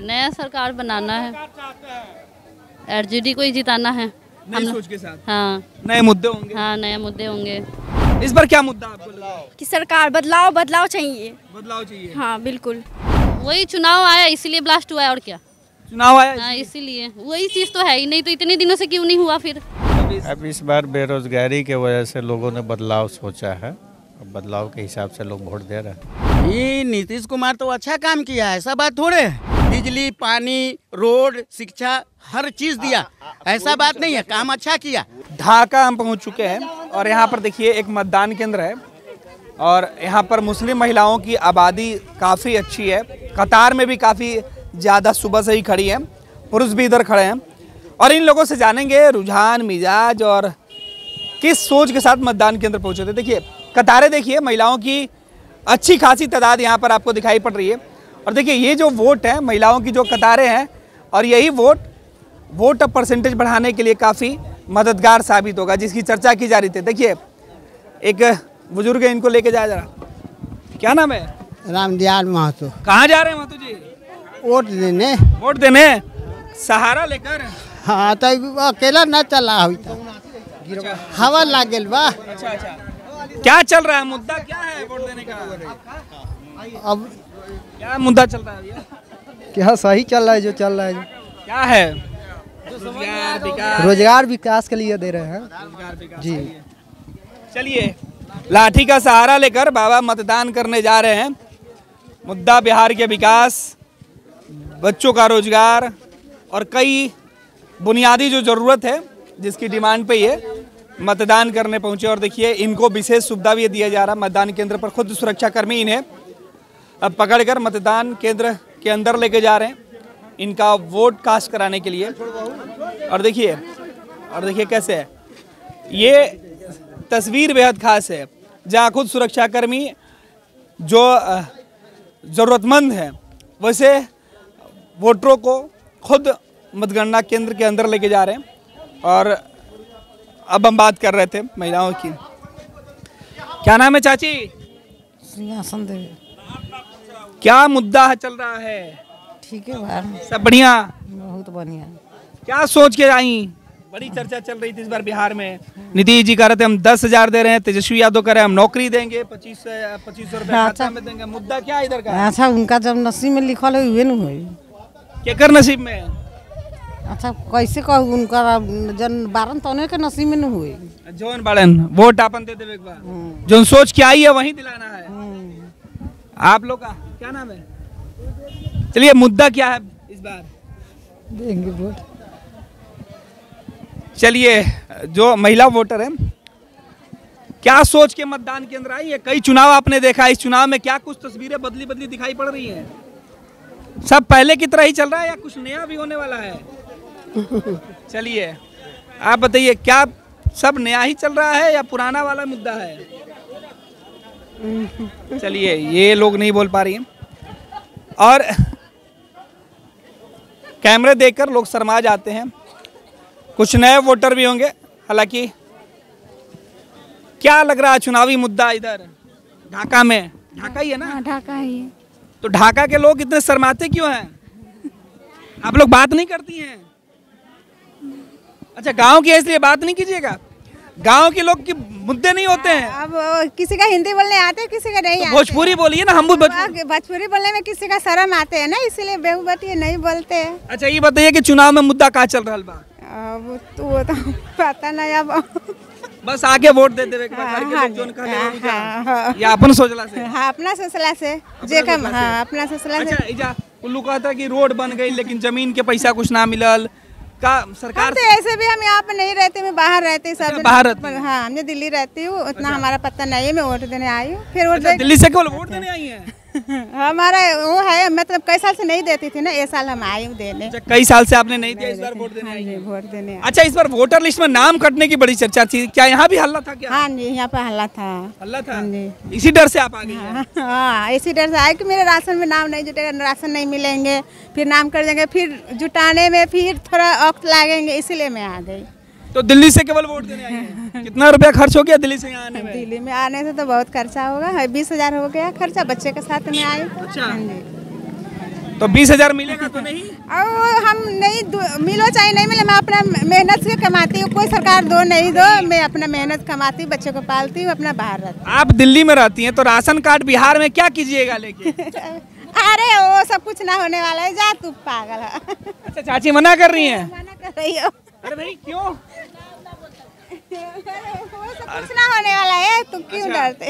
नया सरकार बनाना है, आरजेडी को ही जिताना है। नई सोच के साथ। हाँ, नए मुद्दे होंगे। हाँ, नए मुद्दे होंगे। इस बार क्या मुद्दा आपको लगा? कि सरकार बदलाव चाहिए। बदलाव चाहिए। हाँ बिल्कुल, वही चुनाव आया इसीलिए ब्लास्ट हुआ है, और क्या। चुनाव आया हाँ, इसीलिए वही चीज़ तो है ही नहीं, तो इतने दिनों से क्यों नहीं हुआ फिर। अब इस बार बेरोजगारी के वजह से लोगों ने बदलाव सोचा है, अब बदलाव के हिसाब से लोग वोट दे रहे हैं। ये नीतीश कुमार तो अच्छा काम किया है, ऐसा बात थोड़े है। बिजली, पानी, रोड, शिक्षा, हर चीज दिया, ऐसा बात नहीं है, काम अच्छा किया। ढाका हम पहुंच चुके हैं और यहाँ पर देखिए एक मतदान केंद्र है और यहाँ पर मुस्लिम महिलाओं की आबादी काफ़ी अच्छी है। कतार में भी काफ़ी ज़्यादा सुबह से ही खड़ी है, पुरुष भी इधर खड़े हैं और इन लोगों से जानेंगे रुझान, मिजाज और किस सोच के साथ मतदान केंद्र पहुँचे थे। देखिए कतारें, देखिए महिलाओं की अच्छी खासी तादाद यहाँ पर आपको दिखाई पड़ रही है और देखिए ये जो वोट है, महिलाओं की जो कतारें हैं और यही वोट परसेंटेज बढ़ाने के लिए काफ़ी मददगार साबित होगा, जिसकी चर्चा की जा रही थी। देखिए एक बुजुर्ग है, इनको लेके जाया जरा। क्या नाम है? रामदयाल महतो। कहाँ जा रहे हैं महतो जी? वोट देने। वोट देने सहारा लेकर? हाँ, तो अकेला न चला हुई था, हवा लग गई बा। अच्छा अच्छा, क्या चल रहा है, मुद्दा क्या है वोट देने का? अब क्या मुद्दा चल रहा है भैया? क्या सही चल रहा है, जो चल रहा है। क्या है? रोजगार विकास के लिए दे रहे हैं जी। चलिए, लाठी का सहारा लेकर बाबा मतदान करने जा रहे हैं। मुद्दा बिहार के विकास, बच्चों का रोजगार और कई बुनियादी जो ज़रूरत है जिसकी डिमांड पे ये मतदान करने पहुंचे। और देखिए इनको विशेष सुविधा भी दिया जा रहा है। मतदान केंद्र पर खुद सुरक्षाकर्मी इन्हें अब पकड़कर मतदान केंद्र के अंदर लेके जा रहे हैं, इनका वोट कास्ट कराने के लिए। और देखिए कैसे है, ये तस्वीर बेहद खास है जहाँ खुद सुरक्षाकर्मी जो ज़रूरतमंद है वैसे वोटरों को खुद मतगणना केंद्र के अंदर लेके जा रहे हैं। और अब हम बात कर रहे थे महिलाओं की। क्या नाम है चाची? सिंहासन देवी। क्या मुद्दा चल रहा है? ठीक है भाई, सब बढ़िया? बहुत बढ़िया। क्या सोच के आई? बड़ी चर्चा चल रही थी इस बार बिहार में। नीतीश जी कह रहे थे हम 10,000 दे रहे हैं, तेजस्वी यादव कह रहे हैं हम नौकरी देंगे, 2500 रुपए खाता में देंगे। मुद्दा क्या है इधर का? अच्छा, उनका जब नसीब में लिखल है उहे न होई। केकर नसीब में? अच्छा, कैसे कहू, उनका जन बारन तौने के नसीब में न हुए। जौन बाड़न वोट आपन दे देवे एक बार, जो सोच के आई है वही दिलाना है। आप लोग का क्या नाम है? चलिए, मुद्दा क्या है इस बार? देंगे वोट। चलिए, जो महिला वोटर है क्या सोच के मतदान केंद्र आई है? कई चुनाव आपने देखा, इस चुनाव में क्या कुछ तस्वीरें बदली बदली दिखाई पड़ रही हैं? सब पहले की तरह ही चल रहा है या कुछ नया भी होने वाला है? चलिए आप बताइए, क्या सब नया ही चल रहा है या पुराना वाला मुद्दा है? चलिए, ये लोग नहीं बोल पा रही हैं और कैमरे देखकर लोग शर्मा जाते हैं। कुछ नए वोटर भी होंगे। हालांकि क्या लग रहा है चुनावी मुद्दा इधर ढाका में? ढाका ही है ना? ढाका ही। तो ढाका के लोग इतने शर्माते क्यों हैं? आप लोग बात नहीं करती हैं? अच्छा, गांव की है इसलिए बात नहीं कीजिएगा। गांव के लोग के मुद्दे नहीं होते हैं। अब किसी का हिंदी बोलने आते, किसी का नहीं आते। भोजपुरी बोलिए ना, हम भी भोजपुरी बोलने में किसी का शर्म आते हैं ना, इसलिए बेहू बटी नहीं बोलते हैं। अच्छा, ये बताइए कि चुनाव में मुद्दा क्या चल रहा है? वो तो पता नहीं। अब बस आगे वोट दे देवे या अपन सोचला से? हाँ, अपना सोचला से जे कम। हाँ, अपना सोचला से। अच्छा, इजा उल्लू कहता कि रोड बन गई लेकिन जमीन के पैसा कुछ ना मिलल का सरकार से? ऐसे भी हम यहाँ पे नहीं रहते, मैं बाहर रहती सब। बाहर रहती? हाँ, मैं दिल्ली रहती हूँ, उतना हमारा पता नहीं है। मैं वोट देने आई हूँ। फिर वोट दिल्ली से केवल वोट देने आई हैं? हमारा वो है, मतलब कई साल से नहीं देती थी ना, ये साल हम आई हूँ देने। कई साल से आपने नहीं दिया, इस बार वोट देने आई हैं? वोट देने। अच्छा, इस बार वोटर लिस्ट में नाम कटने की बड़ी चर्चा थी, क्या यहाँ भी हल्ला था क्या? हाँ जी, यहाँ पे हल्ला था। हल्ला था? इसी डर से आप आ गई हैं? हाँ, इसी डर से आए कि मेरे राशन में नाम नहीं जुटेगा, राशन नहीं मिलेंगे, फिर नाम कर देंगे, फिर जुटाने में फिर थोड़ा वक्त लगेंगे, इसीलिए मैं आ गई। तो दिल्ली से केवल वोट देने आई हैं? कितना रुपया खर्च हो गया दिल्ली से यहाँ आने में? दिल्ली में आने से तो बहुत खर्चा होगा, 20,000 हो गया खर्चा, बच्चे के साथ में आई। अच्छा, तो 20,000 मिलेगा तो नहीं? और हम नहीं मिलो चाहे नहीं मिले, मैं अपना मेहनत से कमाती हूँ। कोई सरकार दो नहीं दो, मैं अपना मेहनत कमाती हूँ, बच्चों को पालती हूँ, अपना बाहर रहती हूँ। आप दिल्ली में रहती हैं तो राशन कार्ड बिहार में क्या कीजिएगा लेके? अरे वो सब कुछ ना होने वाला है, जा तू पागल है। अच्छा, चाची मना कर रही हैं? मना कर रही हो। अरे भाई क्यों? वो सब कुछ ना होने वाला है, तू क्यों डरते?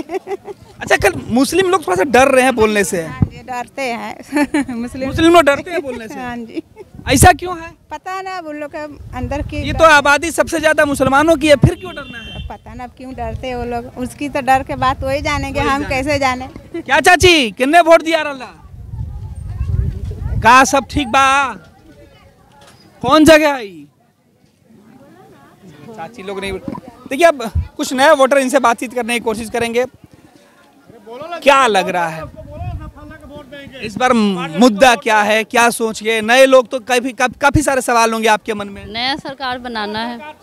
अच्छा, कल मुस्लिम लोग थोड़ा सा डर रहे हैं बोलने से। हाँ जी, डरते हैं। मुस्लिम लोग डरते हैं बोलने से। हाँ जी, ऐसा क्यों है? पता ना उन लोग का अंदर की। ये तो आबादी सबसे ज्यादा मुसलमानों की है, फिर क्यों डरना है? पता ना अब क्यों डरते हैं वो लोग, उसकी तो डर के बात वही जानेंगे, हम कैसे जाने। क्या चाची, किन्ने वोट दिया रहा? का सब ठीक बा? कौन जगह आई? चाची लोग नहीं। देखिए, अब कुछ नए वोटर, इनसे बातचीत करने की कोशिश करेंगे। क्या लग रहा है इस बार मुद्दा क्या है, क्या सोच के? नए लोग तो काफी सारे सवाल होंगे आपके मन में। नया सरकार बनाना है,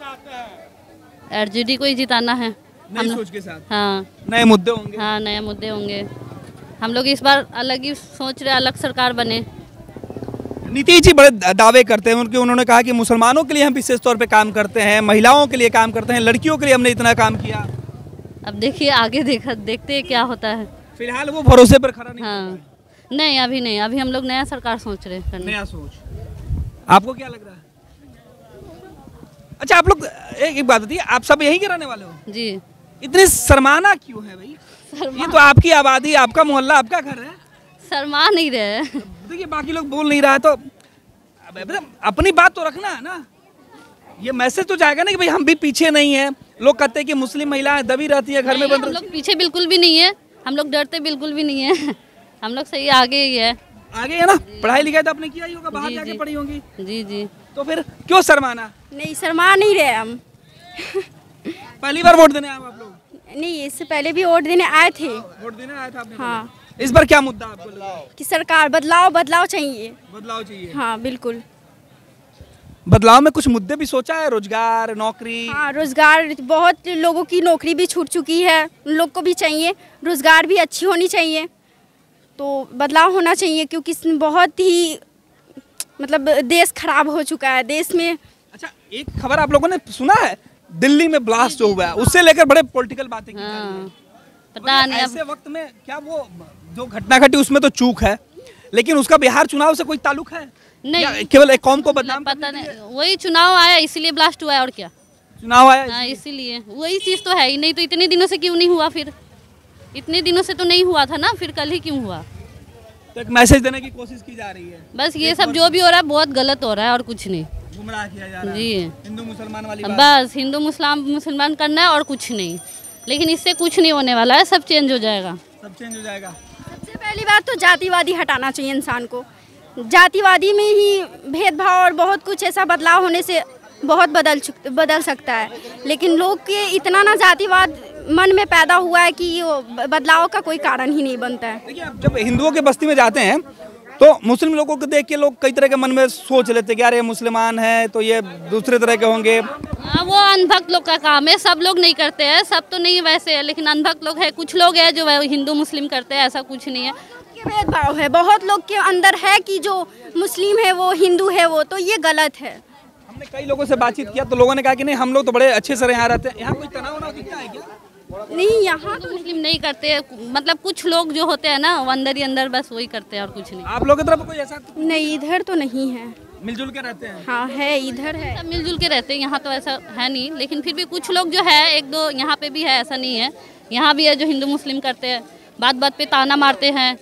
आरजेडी को ही जिताना है। नई सोच के साथ। हाँ, नए मुद्दे होंगे। हाँ, नए मुद्दे होंगे। हम लोग इस बार अलग ही सोच रहे, अलग सरकार बने। नीतीश जी बड़े दावे करते हैं उन्होंने कहा कि मुसलमानों के लिए हम विशेष तौर पे काम करते हैं, महिलाओं के लिए काम करते हैं, लड़कियों के लिए हमने इतना काम किया। अब देखिए आगे देखते हैं क्या होता है। फिलहाल वो भरोसे पर खड़ा नहीं। हाँ, नहीं अभी नहीं, अभी हम लोग नया सरकार सोच रहे हैं करने। नया सोच। आपको क्या लग रहा है? अच्छा, आप लोग एक बात बताइए, आप सब यहीं के रहने वाले हो? जी। इतनी शर्माना क्यों है भाई? ये तो आपकी आबादी, आपका मोहल्ला, आपका घर है। शर्मा नहीं रहे। देखिए, बाकी लोग बोल नहीं रहा है तो अपनी बात तो रखना है ना। ये मैसेज तो जाएगा ना कि भाई हम भी पीछे नहीं है। लोग कहते हैं कि मुस्लिम महिलाएं दबी रहती है घर में बंद। हम लोग पीछे बिल्कुल भी नहीं है, हम लोग डरते बिल्कुल भी नहीं है। हम लोग सही आगे ही है। आगे है ना? पढ़ाई लिखाई तो आपने किया ही होगा, बाहर जाके पढ़ी होंगी। जी जी। तो फिर क्यों शर्माना? नहीं, शर्मा नहीं रहे हम। पहली बार वोट देने आए आप लोग? नहीं, इससे पहले भी वोट देने आए थे। वोट देने आए थे आपने? हाँ। इस बार क्या मुद्दा आपको लगा? कि सरकार बदलाव चाहिए। बदलाव चाहिए। हाँ बिल्कुल। बदलाव में कुछ मुद्दे भी सोचा है? रोजगार, नौकरी? हाँ, रोजगार, बहुत लोगों की नौकरी भी छूट चुकी है, उन लोग को भी चाहिए। रोजगार भी अच्छी होनी चाहिए, तो बदलाव होना चाहिए, क्योंकि बहुत ही मतलब देश खराब हो चुका है देश में। अच्छा, एक खबर आप लोगों ने सुना है, दिल्ली में ब्लास्ट जो हुआ है, उससे लेकर बड़े पॉलिटिकल बातें की जा रही हैं। पता नहीं ऐसे वक्त में क्या वो जो घटना घटी उसमें तो चूक है, लेकिन उसका बिहार चुनाव से कोई ताल्लुक है? नहीं, केवल एक कौम को बदनाम पता नहीं। वही चुनाव आया इसीलिए ब्लास्ट हुआ है, और क्या? चुनाव आया हाँ, इसीलिए वही चीज़ तो है ही नहीं। तो इतने दिनों से क्यों नहीं हुआ? फिर इतने दिनों से तो नहीं हुआ था ना, फिर कल ही क्यों हुआ? तो एक मैसेज देने की कोशिश की जा रही है। बस ये सब जो भी हो रहा है बहुत गलत हो रहा है, और कुछ नहीं। गुमराह किया जा रहा है जी। हिंदू मुसलमान वाली बात। बस हिंदू मुसलमान करना है और कुछ नहीं। लेकिन इससे कुछ नहीं होने वाला है, सब चेंज हो जाएगा। सब चेंज हो जाएगा। सबसे पहली बात तो जातिवादी हटाना चाहिए इंसान को। जातिवादी में ही भेदभाव और बहुत कुछ ऐसा बदलाव होने से बहुत बदल सकता है। लेकिन लोग के इतना ना जातिवाद मन में पैदा हुआ है कि बदलाव का कोई कारण ही नहीं बनता है। देखिए, आप जब हिंदुओं के बस्ती में जाते हैं तो मुस्लिम लोगों को देख के लोग कई तरह के मन में सोच लेते हैं कि यार ये मुसलमान है तो ये दूसरे तरह के होंगे। हाँ, वो अनभक्त लोग का काम है, सब लोग नहीं करते हैं, सब तो नहीं वैसे है, लेकिन अनभक्त लोग है, कुछ लोग हैं जो हिंदू मुस्लिम करते हैं, ऐसा कुछ नहीं है। भेदभाव है, बहुत लोग के अंदर है कि जो मुस्लिम है वो हिंदू है, वो तो ये गलत है। हमने कई लोगों से बातचीत किया तो लोगों ने कहा कि नहीं, हम लोग तो बड़े अच्छे से यहाँ रहते हैं। यहाँ कोई तनाव दिखता है क्या? नहीं, यहाँ तो मुस्लिम नहीं करते, मतलब कुछ लोग जो होते हैं ना वो अंदर ही अंदर बस वही करते हैं और कुछ नहीं। आप लोगों की तरफ कोई ऐसा? नहीं, इधर तो नहीं है। मिलजुल के रहते हैं? हाँ है, इधर है। सब मिलजुल के रहते हैं, यहाँ तो ऐसा है नहीं, लेकिन फिर भी कुछ लोग जो है, एक दो यहाँ पे भी है, ऐसा नहीं है। यहाँ भी है जो हिंदू मुस्लिम करते हैं, बात बात पे ताना मारते हैं।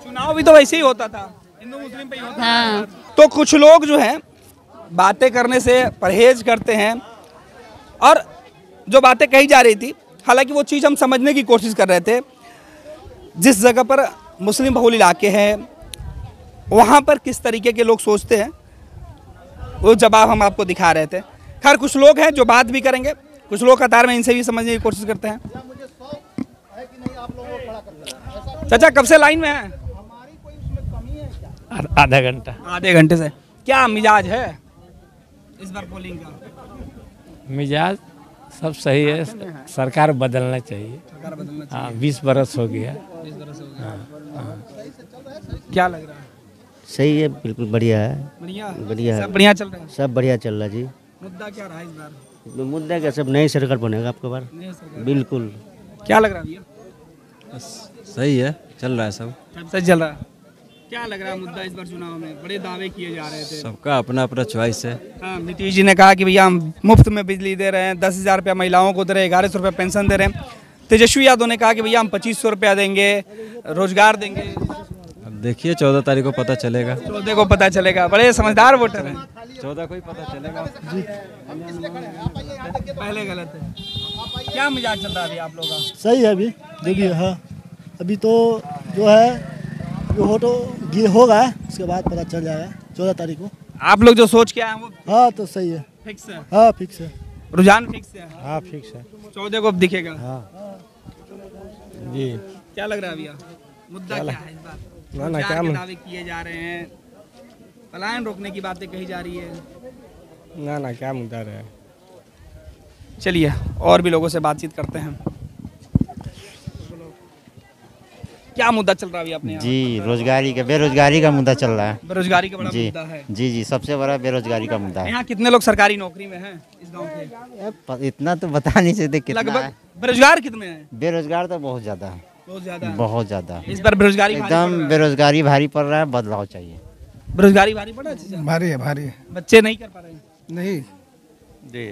चुनाव भी तो वैसे ही होता था, हिंदू मुस्लिम पे ही होता हाँ। था। तो कुछ लोग जो हैं बातें करने से परहेज करते हैं, और जो बातें कही जा रही थी, हालांकि वो चीज़ हम समझने की कोशिश कर रहे थे। जिस जगह पर मुस्लिम बहुल इलाके हैं वहाँ पर किस तरीके के लोग सोचते हैं, वो जवाब हम आपको दिखा रहे थे। खैर, कुछ लोग हैं जो बात भी करेंगे, कुछ लोग कतार में, इनसे भी समझने की कोशिश करते हैं। चाचा, कब से लाइन में है? आधा घंटा। आधे घंटे से। क्या मिजाज है इस बार पोलिंग का? मिजाज सब सही है, सरकार बदलना चाहिए। हाँ, 20 बरस हो गया। 20 बरस हो गया। क्या लग रहा है? सही है, बिल्कुल बढ़िया है। बढ़िया बढ़िया है, सब बढ़िया चल रहा है। सब बढ़िया चल रहा है जी। मुद्दा क्या रहा है इस बार? मुद्दा क्या, सब नई सरकार बनेगा आपके बार, बिल्कुल। क्या लग रहा है भैया? सही है, चल रहा है सब सही चल रहा है। क्या लग रहा है मुद्दा इस बार चुनाव में? बड़े दावे किए जा रहे थे। सबका अपना अपना चॉइस है। हाँ, नीतीश जी ने कहा कि भैया हम मुफ्त में बिजली दे रहे हैं, 10,000 रुपया महिलाओं को दे रहे हैं, 1100 रुपया पेंशन दे रहे हैं। तेजस्वी यादव ने कहा कि भैया हम 2500 रुपया देंगे, रोजगार देंगे। अब देखिए 14 तारीख को पता चलेगा। 14 को पता चलेगा। बड़े समझदार वोटर हैं। 14 को ही पता चलेगा जी। पहले गलत है। क्या मिजाज चल रहा है अभी आप लोगों का? सही है अभी, देखिए। हाँ, अभी तो जो है वो तो होगा, उसके बाद पता चल जाएगा 14 तारीख को। आप लोग जो सोच के आए हैं वो? हाँ, तो सही है, फिक्स है। हाँ फिक्स है, रुझान फिक्स है। हाँ फिक्स है। 14 को अब दिखेगा। हाँ जी। क्या लग रहा है भैया? मुद्दा क्या है इस बार? ना क्या दावे किए जा रहे हैं, पलायन रोकने की बातें कही जा रही है। ना क्या मुद्दा रहे। चलिए और भी लोगों से बातचीत करते हैं। क्या मुद्दा चल रहा है अभी अपने यहाँ? जी, रोजगारी का, बेरोजगारी का मुद्दा चल रहा है। बेरोजगारी का बड़ा जी, मुद्दा है। जी, सबसे बड़ा बेरोजगारी का मुद्दा है। यहाँ कितने लोग सरकारी नौकरी में हैं इस गांव के? इतना तो बता नहीं सकते कितना लगभग। है। बेरोजगार कितने हैं? बेरोजगार तो बहुत ज्यादा है, बहुत ज्यादा। बहुत ज्यादा। इस बार बेरोजगारी एकदम बेरोजगारी भारी पड़ रहा है, बदलाव चाहिए। बेरोजगारी भारी पड़ा है? भारी है, भारी है। बच्चे नहीं कर पा रहे हैं? नहीं जी।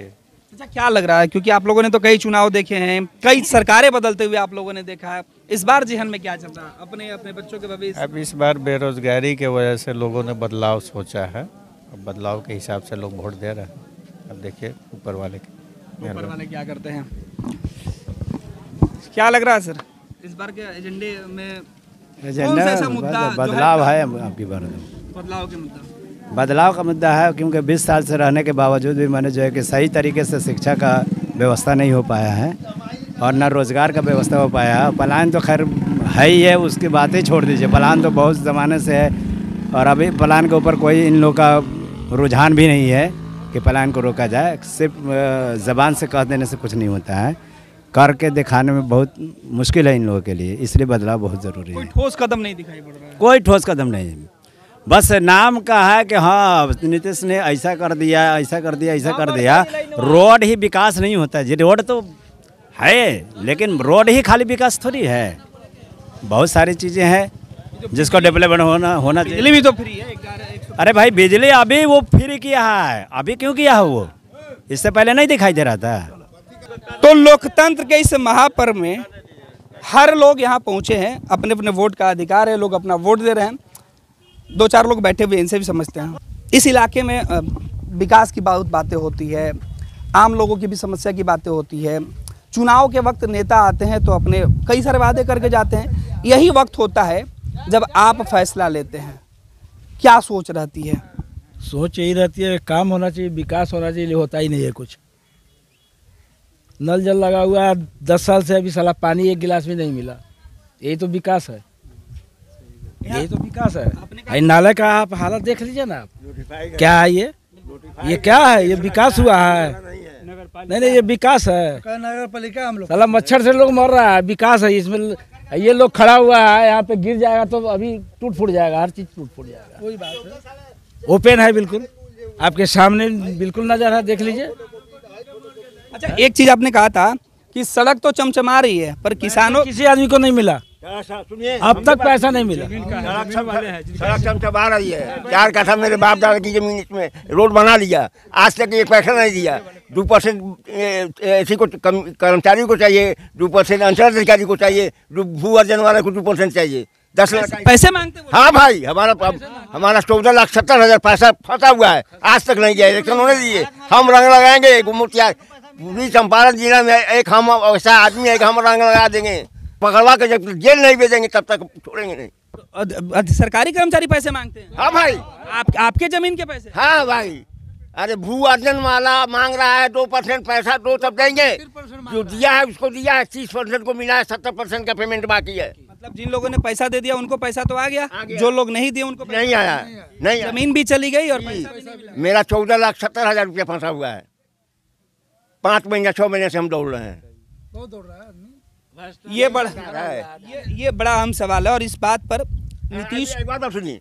अच्छा, क्या लग रहा है? क्योंकि आप लोगों ने तो कई चुनाव देखे हैं, कई सरकारें बदलते हुए आप लोगों ने देखा है। इस बार जेहन में क्या चल रहा है? अपने अपने बच्चों के भविष्य। अब इस बार बेरोजगारी के वजह से लोगों ने बदलाव सोचा है। अब बदलाव के हिसाब से लोग वोट दे रहे हैं। अब देखिए ऊपर वाले क्या करते हैं। क्या लग रहा है सर इस बार के एजेंडे में? कौन सा ऐसा मुद्दा बदलाव है आपकी बार? बदलाव के मुद्दा, बदलाव का मुद्दा है, क्योंकि 20 साल से रहने के बावजूद भी मैंने जो है कि सही तरीके से शिक्षा का व्यवस्था नहीं हो पाया है और न रोज़गार का व्यवस्था हो पाया है। पलायन तो खैर है ही है, उसकी बात ही छोड़ दीजिए। पलायन तो बहुत ज़माने से है और अभी पलायन के ऊपर कोई इन लोगों का रुझान भी नहीं है कि पलायन को रोका जाए। सिर्फ ज़बान से कह देने से कुछ नहीं होता है, करके दिखाने में बहुत मुश्किल है इन लोगों के लिए, इसलिए बदलाव बहुत ज़रूरी है। कोई ठोस कदम नहीं दिखाई पड़ रहा है। कोई ठोस कदम नहीं है, बस नाम का है कि हाँ नीतीश ने ऐसा कर दिया, ऐसा कर दिया, ऐसा कर दिया। रोड ही विकास नहीं होता है। रोड तो है, लेकिन रोड ही खाली विकास थोड़ी है, बहुत सारी चीज़ें हैं जिसको डेवलपमेंट होना चाहिए। बिजली भी तो फ्री है। अरे भाई, बिजली अभी वो फ्री किया है, अभी क्यों किया है? वो इससे पहले नहीं दिखाई दे रहा था। तो लोकतंत्र के इस महापर्व में हर लोग यहाँ पहुँचे हैं, अपने अपने वोट का अधिकार है, लोग अपना वोट दे रहे हैं। 2-4 लोग बैठे हुए, इनसे भी समझते हैं। इस इलाके में विकास की बहुत बातें होती है, आम लोगों की भी समस्या की बातें होती है। चुनाव के वक्त नेता आते हैं तो अपने कई सारे वादे करके जाते हैं। यही वक्त होता है जब आप फैसला लेते हैं। क्या सोच रहती है? सोच यही रहती है, काम होना चाहिए, विकास होना चाहिए, होता ही नहीं है कुछ। नल जल लगा हुआ है 10 साल से, अभी साला पानी एक गिलास भी नहीं मिला। यही तो विकास है, यही तो विकास है। नाले का आप हालत देख लीजिए ना आप, क्या है ये क्या है? ये विकास हुआ है? नहीं, ये विकास है। नगर पालिका हम लोग साला मच्छर से लोग मर रहा है, विकास है इसमें। ये लोग खड़ा हुआ है, यहाँ पे गिर जाएगा तो अभी टूट फूट जाएगा, हर चीज टूट फूट जाएगा। कोई बात है, ओपन है बिल्कुल, आपके सामने बिल्कुल नजर है, देख लीजिए। अच्छा, एक चीज आपने कहा था कि सड़क तो चमचमा रही है पर किसानों, किसी आदमी को नहीं मिला, अब तक पैसा नहीं मिला। सड़क चमचमा रही है। 4 कट्ठा मेरे बाप दादा की जमीन इसमें रोड बना लिया, आज तक एक पैसा नहीं दिया। 2% ऐसी को कर्मचारी को चाहिए, 2% अंचल अधिकारी को चाहिए, भू अर्जन वाले को 2% चाहिए। 10 लाख पैसे मांगते हैं। हाँ भाई, हमारा 14,70,000 पैसा फंसा हुआ है, आज तक नहीं दिया। इलेक्शन होने दीजिए, हम रंग लगाएंगे। मुखिया पूरी चंपारण जिला में एक हम ऐसा आदमी है कि हम रंग लगा देंगे, पकड़वा के जब जेल नहीं भेजेंगे तब तक छोड़ेंगे नहीं। सरकारी कर्मचारी पैसे मांगते हैं? हाँ भाई। आपके जमीन के पैसे? हाँ भाई। अरे भू अर्जन वाला मांग रहा है 2% पैसा, 2 तब देंगे। जो दिया है उसको दिया है, 30% को मिला है, 70% का पेमेंट बाकी है। मतलब जिन लोगों ने पैसा दे दिया उनको पैसा तो आ गया, जो लोग नहीं दिए उनको नहीं आया, नहीं। जमीन भी चली गई और पैसा भी नहीं मिला। मेरा 14,70,000 रुपया फंसा हुआ है। 5 महीने 6 महीने से हम दौड़ रहे हैं। बहुत दौड़ रहा है आदमी। ये बड़ा अहम सवाल है और इस बात पर नीतीश, एक बात सुनिए,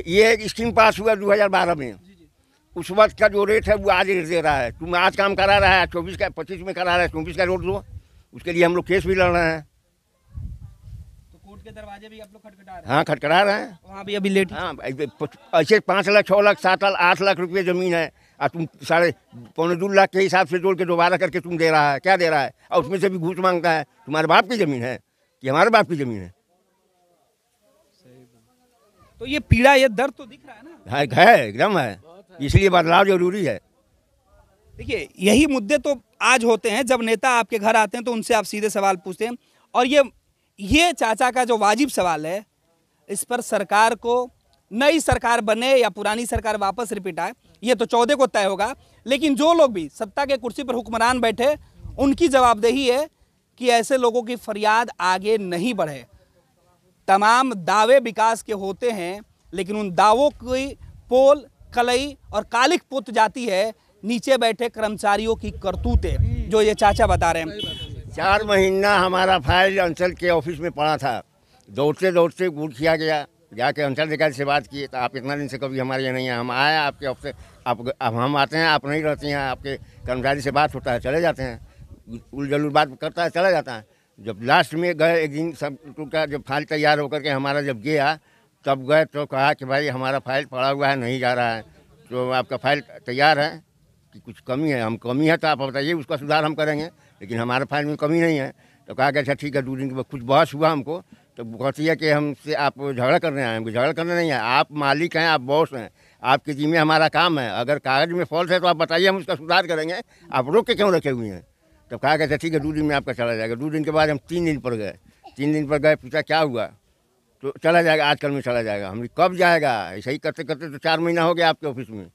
ये एक स्कीम पास हुआ 2012 में, उस वक्त का जो रेट है वो आज रेट दे रहा है। तुम आज काम करा रहा है 24 का 25 में करा रहा है, 24 का रोड दो, उसके लिए हम लोग केस भी लड़ रहे हैं। तो कोर्ट के दरवाजे भी आप लोग खटखटा रहे हैं? हाँ खटखटा रहे हैं। वहाँ भी अभी लेट। हाँ ऐसे 5 लाख 6 लाख 7 लाख 8 लाख रुपये ज़मीन है और तुम 2.5 लाख के हिसाब से जोड़ के दोबारा करके तुम दे रहा है, क्या दे रहा है? और उसमें से भी घूस मांगता है। तुम्हारे बाप की ज़मीन है कि हमारे बाप की ज़मीन है? तो ये पीड़ा, ये दर्द तो दिख रहा है ना? है एकदम है, इसलिए बदलाव जरूरी है। देखिए यही मुद्दे तो आज होते हैं जब नेता आपके घर आते हैं तो उनसे आप सीधे सवाल पूछते हैं। और ये चाचा का जो वाजिब सवाल है, इस पर सरकार को, नई सरकार बने या पुरानी सरकार वापस रिपीट आए, ये तो 14 को तय होगा। लेकिन जो लोग भी सत्ता के कुर्सी पर हुक्मरान बैठे, उनकी जवाबदेही है कि ऐसे लोगों की फरियाद आगे नहीं बढ़े। तमाम दावे विकास के होते हैं, लेकिन उन दावों की पोल कलई और कालिक पुत जाती है नीचे बैठे कर्मचारियों की करतूतें, जो ये चाचा बता रहे हैं। 4 महीना हमारा फाइल अंचल के ऑफिस में पड़ा था, दौड़ते दौड़ते गुड़ किया गया, जाके अंचल अधिकारी से बात किए तो आप इतना दिन से कभी हमारे यहाँ नहीं है, हम आए आपके ऑफिस, अब हम आते हैं, आप नहीं रहती हैं, आपके कर्मचारी से बात होता है, चले जाते हैं, उलझुल बात करता है, चला जाता है। जब लास्ट में गए एक दिन सब का जब फाइल तैयार होकर के हमारा जब गया, तब गए तो कहा कि भाई हमारा फाइल पड़ा हुआ है, नहीं जा रहा है, तो आपका फाइल तैयार है कि कुछ कमी है? हम कमी है तो आप बताइए, उसका सुधार हम करेंगे, लेकिन हमारे फाइल में कमी नहीं है। तो कहा कि अच्छा ठीक है, 2 दिन के बाद कुछ बहस हुआ हमको, तो कहती है कि हमसे आप झगड़ा करने आए। हमको झगड़ा करने नहीं है, आप मालिक हैं, आप बॉस हैं, आपके जिम्मे हमारा काम है, अगर कागज में फॉल्ट है तो आप बताइए, हम उसका सुधार करेंगे, आप रोक के क्यों रखे हुए हैं? तब कहा कि अच्छा ठीक है, 2 दिन में आपका चला जाएगा। 2 दिन के बाद हम 3 दिन पर गए, 3 दिन पर गए, पूछा क्या हुआ, तो चला जाएगा, आजकल में चला जाएगा। हमने कब जाएगा, ऐसे ही करते करते तो 4 महीना हो गया आपके ऑफिस में।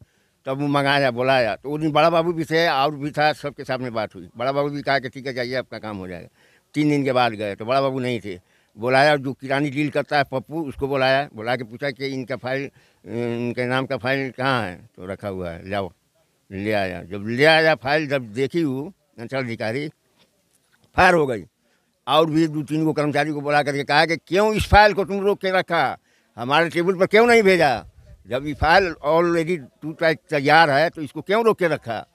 तब वो मंगाया, बुलाया, तो उस दिन बड़ा बाबू भी थे और भी था, सबके सामने बात हुई। बड़ा बाबू भी कहा कि ठीक है जाइए, आपका काम हो जाएगा। 3 दिन के बाद गए तो बड़ा बाबू नहीं थे, बुलाया जो किरानी डील करता है पप्पू, उसको बुलाया, बुला के पूछा कि इनका फाइल, इनके नाम का फाइल कहाँ है, तो रखा हुआ है, लाओ। ले आया, जब ले आया फाइल, जब देखी वो अंचल अधिकारी, फायर हो गई। और भी 2-3 को कर्मचारी को बुला करके कहा कि क्यों इस फाइल को तुम रोक के रखा, हमारे टेबल पर क्यों नहीं भेजा? जब ये फाइल ऑलरेडी 2 टाइप तैयार है तो इसको क्यों रोक के रखा?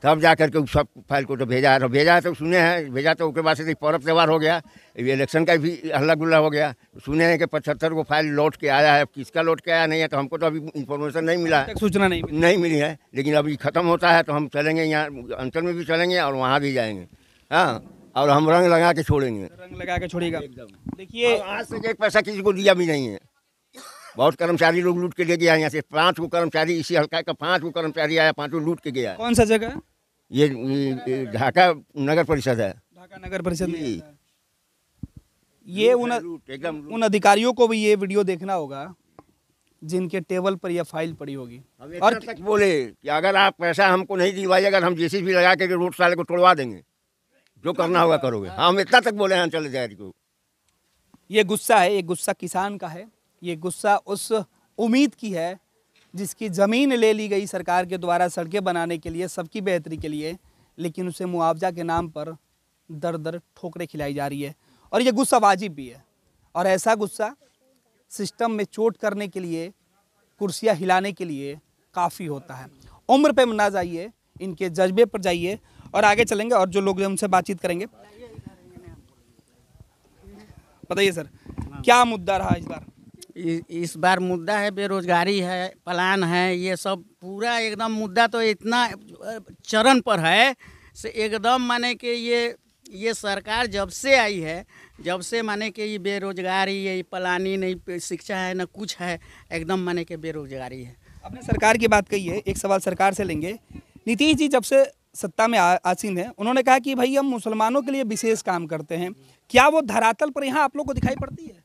तब जा करके उस सब फाइल को तो भेजा है, तो भेजा है तो सुने हैं, भेजा तो उसके बाद से पर्व त्यौहार हो गया, इलेक्शन का भी हल्ला गुल्ला हो गया। सुने हैं कि 75 को फाइल लौट के आया है, किसका लौट के आया नहीं है तो हमको तो अभी इन्फॉर्मेशन नहीं मिला है, सूचना नहीं मिली है। लेकिन अभी ख़त्म होता है तो हम चलेंगे, यहाँ अंचल में भी चलेंगे और वहाँ भी जाएंगे। हाँ, और हम रंग लगा के छोड़ेंगे, रंग लगा के छोड़ेगा। देखिए आज तक 1 पैसा किसी को दिया भी नहीं है। बहुत कर्मचारी लोग लूट के ले गया यहाँ से। 5 को कर्मचारी, इसी हल्का का 5 को कर्मचारी आया, 5 लूट के गया। कौन सा जगह? ये ढाका नगर परिषद है। ढाका नगर परिषद में ये उन अधिकारियों को भी ये वीडियो देखना होगा जिनके टेबल पर यह फाइल पड़ी होगी। और तक बोले कि अगर आप पैसा हमको नहीं दिलवाइए, अगर हम जेसीबी लगा के रोड साले को तोड़वा देंगे, जो करना होगा करोगे। हम इतना तक बोले हैं अंचल अधिकारी को। ये गुस्सा है, ये गुस्सा किसान का है, ये गुस्सा उस उम्मीद की है जिसकी ज़मीन ले ली गई सरकार के द्वारा सड़कें बनाने के लिए, सबकी बेहतरी के लिए, लेकिन उसे मुआवजा के नाम पर दर दर ठोकरें खिलाई जा रही है। और ये गुस्सा वाजिब भी है, और ऐसा गुस्सा सिस्टम में चोट करने के लिए, कुर्सियां हिलाने के लिए काफ़ी होता है। उम्र पे ना जाइए, इनके जज्बे पर जाइए और आगे चलेंगे। और जो लोग हमसे बातचीत करेंगे, बताइए सर क्या मुद्दा रहा इस बार? इस बार मुद्दा है बेरोजगारी है, पलायन है, ये सब पूरा एकदम मुद्दा तो इतना चरण पर है से एकदम माने कि ये सरकार जब से आई है, जब से माने कि ये बेरोजगारी, ये पलानी नहीं, शिक्षा है ना कुछ है, एकदम माने कि बेरोजगारी है। आपने सरकार की बात कही है, एक सवाल सरकार से लेंगे। नीतीश जी जब से सत्ता में आसीन है, उन्होंने कहा कि भाई हम मुसलमानों के लिए विशेष काम करते हैं। क्या वो धरातल पर यहाँ आप लोग को दिखाई पड़ती है?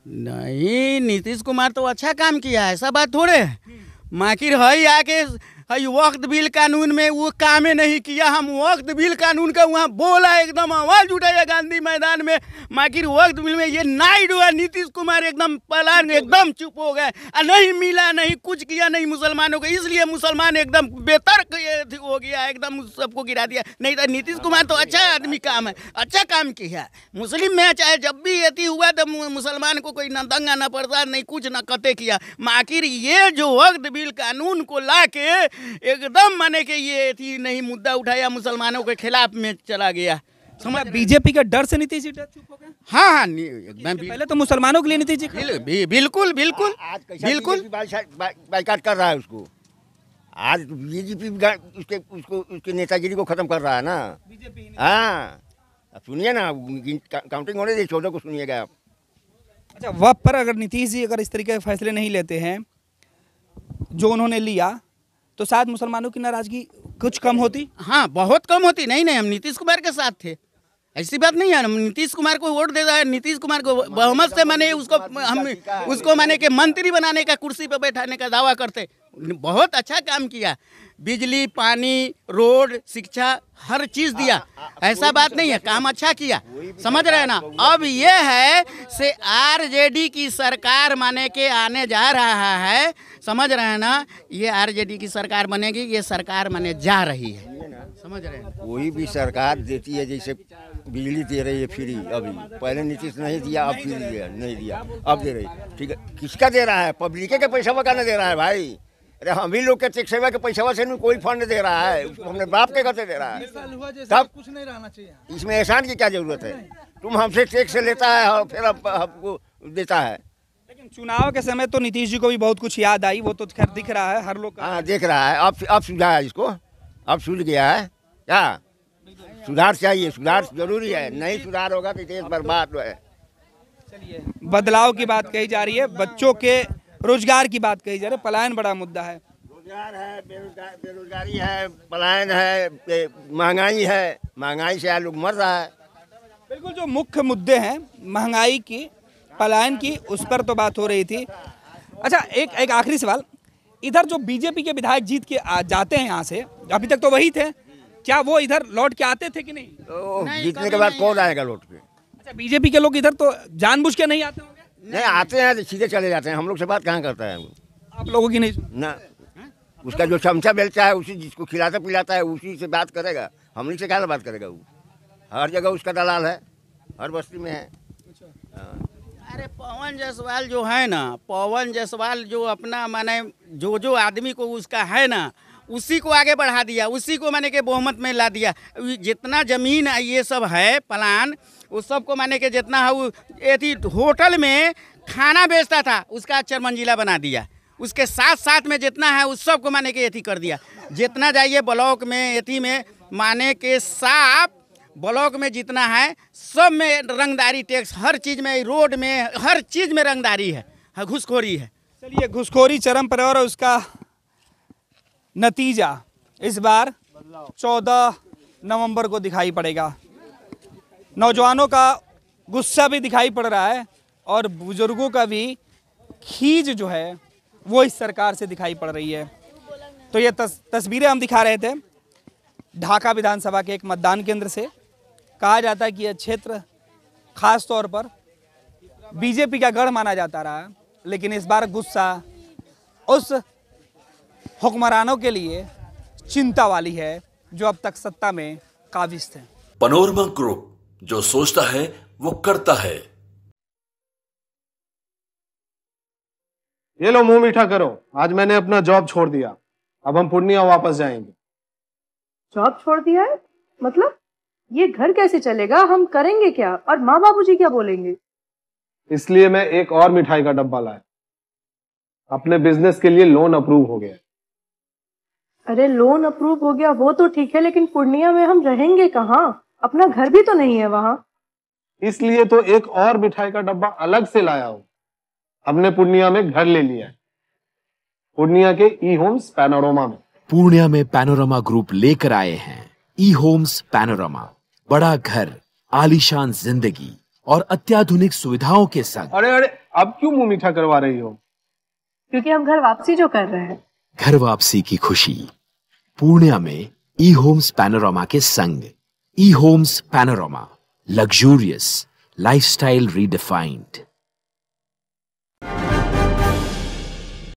नहीं, नीतीश कुमार तो अच्छा काम किया है, ऐसा बात थोड़े है। माकिर है आके हई वक्त बिल कानून में वो कामे नहीं किया। हम वक्त बिल कानून का वहाँ बोला, एकदम आवाज उठाया गांधी मैदान में, माकिर वक्त बिल में ये नायडू और नीतीश कुमार एकदम पलान एकदम चुप हो गए। नहीं मिला, नहीं कुछ किया, नहीं मुसलमानों को, इसलिए मुसलमान एकदम बेतर्क हो गया, एकदम सबको गिरा दिया। नहीं तो नीतीश कुमार तो अच्छा आदमी काम है, अच्छा काम किया। मुस्लिम में चाहे जब भी ये हुआ तो मुसलमान को कोई न दंगा न प्रसाद नहीं कुछ न कते किया। आखिर ये जो वक्त बिल कानून को ला के एकदम माने कि ये थी नहीं मुद्दा उठाया, मुसलमानों के खिलाफ में चला गया। समझ बीजेपी के डर से नीतीश जी चुप हो गए। हाँ, पहले तो मुसलमानों के लिए नीतीश जी बिल्कुल बिल्कुल बिल्कुल बाइकाट कर रहा है उसको। आज बीजेपी उसके नेतागिरी को खत्म कर रहा है ना बीजेपी। हाँ सुनिए ना, काउंटिंग होने दीजिए, 14 को सुनिएगा आप। अच्छा, वक्त पर अगर नीतीश जी अगर इस तरीके के फैसले नहीं लेते हैं जो उन्होंने लिया तो शायद मुसलमानों की नाराजगी कुछ कम होती। हाँ, बहुत कम होती। नहीं नहीं, हम नीतीश कुमार के साथ थे, ऐसी बात नहीं है। हम नीतीश कुमार को वोट देता है, नीतीश कुमार को बहुमत से माने उसको हम उसको माने के मंत्री बनाने का, कुर्सी पर बैठाने का दावा करते। बहुत अच्छा काम किया, बिजली, पानी, रोड, शिक्षा, हर चीज दिया, ऐसा बात नहीं है, काम अच्छा किया। समझ रहे हैं ना। अब ये है से आरजेडी की सरकार माने के आने जा रहा है, समझ रहे हैं ना। ये आरजेडी की सरकार बनेगी, ये सरकार माने जा रही है, समझ रहे हैं। कोई भी सरकार देती है, जैसे बिजली दे रही है फ्री, अभी पहले नीतीश नहीं दिया, अब फ्री दिया, नहीं दिया, अब दे रही। ठीक है, किसका दे रहा है? पब्लिक के पैसा वकाने दे रहा है भाई। अरे हम ही लोग के टैक्स सेवा के पैसा से नहीं कोई फंड दे रहा है, हमने बाप के घर से दे रहा है। तब कुछ नहीं रहना चाहिए, इसमें एहसान की क्या जरूरत है? तुम हमसे टैक्स लेता है और फिर हमको देता है। लेकिन चुनाव के समय तो नीतीश जी को भी बहुत कुछ याद आई, वो तो खैर दिख रहा है, हर लोग। हाँ देख रहा है, अब सुझा है इसको, अब सुझ गया है। क्या सुधार चाहिए, सुधार जरूरी है, नहीं सुधार होगा तो देश बर्बाद है। चलिए, बदलाव की बात कही जा रही है, बच्चों के रोजगार की बात कही जा रही है, पलायन बड़ा मुद्दा है। रोजगार है, बेरोजगारी है, पलायन है, महंगाई है, महंगाई से लोग मर रहा है। बिल्कुल, जो मुख्य मुद्दे हैं महंगाई की, पलायन की, उस पर तो बात हो रही थी। अच्छा, एक आखिरी सवाल, इधर जो बीजेपी के विधायक जीत के जाते हैं यहाँ से, अभी तक तो वही थे, क्या वो इधर लौट के आते थे कि नहीं? जीतने के बाद कौन आएगा लौट के? अच्छा, बीजेपी के लोग इधर तो जानबूझ के नहीं आते होंगे? नहीं आते हैं, सीधे चले जाते हैं। हम लोग से बात कहाँ करता है? आप लोगों की नहीं ना, उसका जो चमचा बेलता है उसी, जिसको खिलाता पिलाता है उसी से बात करेगा, हमनी से क्या बात करेगा? वो हर जगह उसका दलाल है, हर बस्ती में है। अरे पवन जायसवाल जो है ना, पवन जायसवाल जो अपना माने जो आदमी को उसका है ना, उसी को आगे बढ़ा दिया, उसी को माने के बहुमत में ला दिया। जितना जमीन ये सब है प्लान, उस सब को माने के जितना है वो एथी होटल में खाना बेचता था, उसका 4 मंजिला बना दिया। उसके साथ साथ में जितना है उस सब को माने के एथी कर दिया। जितना जाइए ब्लॉक में, एथी में माने के साफ ब्लॉक में जितना है सब में रंगदारी, टैक्स हर चीज़ में, रोड में, हर चीज़ में रंगदारी है, घुसखोरी है। चलिए, घुसखोरी चरम पर है और उसका नतीजा इस बार 14 नवंबर को दिखाई पड़ेगा। नौजवानों का गुस्सा भी दिखाई पड़ रहा है और बुजुर्गों का भी खींच जो है वो इस सरकार से दिखाई पड़ रही है। तो ये तस्वीरें हम दिखा रहे थे ढाका विधानसभा के एक मतदान केंद्र से। कहा जाता है कि यह क्षेत्र खास तौर पर बीजेपी का गढ़ माना जाता रहा, लेकिन इस बार गुस्सा उस हुक्मरानों के लिए चिंता वाली है जो अब तक सत्ता में काबिज थे। पैनोरमा ग्रुप, जो सोचता है वो करता है। ये लो मुंह मीठा करो, आज मैंने अपना जॉब छोड़ दिया, अब हम पूर्णिया वापस जाएंगे। जॉब छोड़ दिया है? मतलब ये घर कैसे चलेगा, हम करेंगे क्या, और माँ बाबूजी क्या बोलेंगे? इसलिए मैं एक और मिठाई का डब्बा लाया, अपने बिजनेस के लिए लोन अप्रूव हो गया। अरे लोन अप्रूव हो गया वो तो ठीक है, लेकिन पूर्णिया में हम रहेंगे कहाँ? अपना घर भी तो नहीं है वहाँ। इसलिए तो एक और मिठाई का डब्बा अलग से लाया हूँ। हमने पूर्णिया में घर ले लिया है, पूर्णिया के ई होम्स पैनोरमा में। पूर्णिया में पैनोरमा ग्रुप लेकर आए हैं ई होम्स पैनोरमा, बड़ा घर, आलीशान जिंदगी और अत्याधुनिक सुविधाओं के संग। अरे अब क्यों मुंह मीठा करवा रही हो? क्योंकि हम घर वापसी जो कर रहे हैं। घर वापसी की खुशी। पूर्णिया में ई होम्स पैनोरामा के संग। ई homes panorama, luxurious lifestyle redefined.